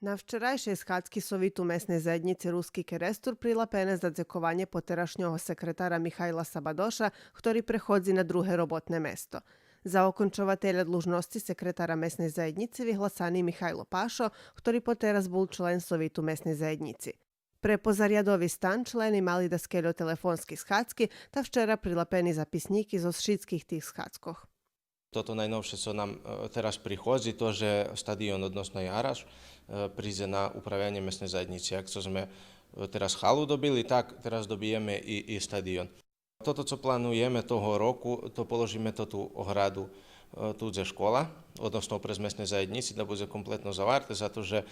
Na včerajšej schádzky Sovitu mesnej zajednici Ruský Kerestur prilapené zadzekovanie poterašnjoho sekretara Mihajla Sabadoša, ktorý prechodzi na druhé robotné mesto. Za okončovatelja dlužnosti sekretara mesnej zajednici vyhlasaný Mihajlo Pašo, ktorý poteraz bol člen Sovitu mesnej zajednici. Pre pozariadový stan členi mali da skeľo telefonski schádzky, ta včera prilapení zapisníky zo všetkých tých schádzkoch. Toto najnovšie co nám teraz prichodzi, to, že stadion, odnosno Jaraš, príde na upravljanje mesnej zajednici. Ak sme teraz halu dobili, tak teraz dobijeme i stadion. Toto, co plánujeme toho roku, to položíme to tú ohradu tu ze škola, odnosno prez mesnej zajednici, da bude kompletno zavarte, zato že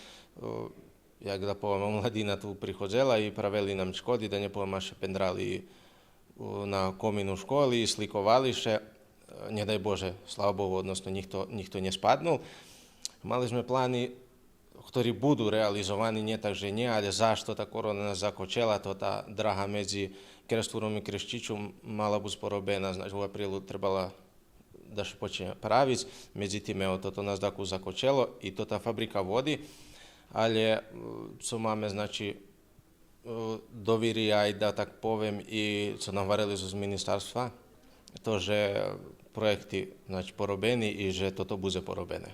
jak da poviem, mladina tu prichodzela i praveli nam škodi, da ne poviem, aše pendrali na kominu školi, slikovališe, ne daj Bože, slava Bohu, odnosno nikto nespadnul. Mali sme plány, ktorí budú realizovaní, nie takže nie, ale zašto tá korona nás zakočela, to tá draha medzi Keresturom i Kreščičom mala byť porobená, znači v aprílu trebala da še počne praviť, medzi tým toto nás takú zakočelo i to tá fabrika vody, ale co máme, znači, doviri aj da tak poviem i co nám varili z ministarstva, to, že projekti znači, porobeni i že toto bude porobené.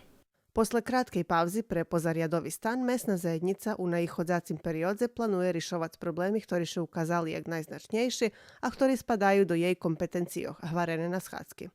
Posle kratkej pauzy pre pozariadový stan, mesna zajednica u najchodzacim periodze planuje rišovať problémy, ktorí še ukázali jak najznačnejší a ktorí spadajú do jej kompetencijoh, hvarene na schádzky.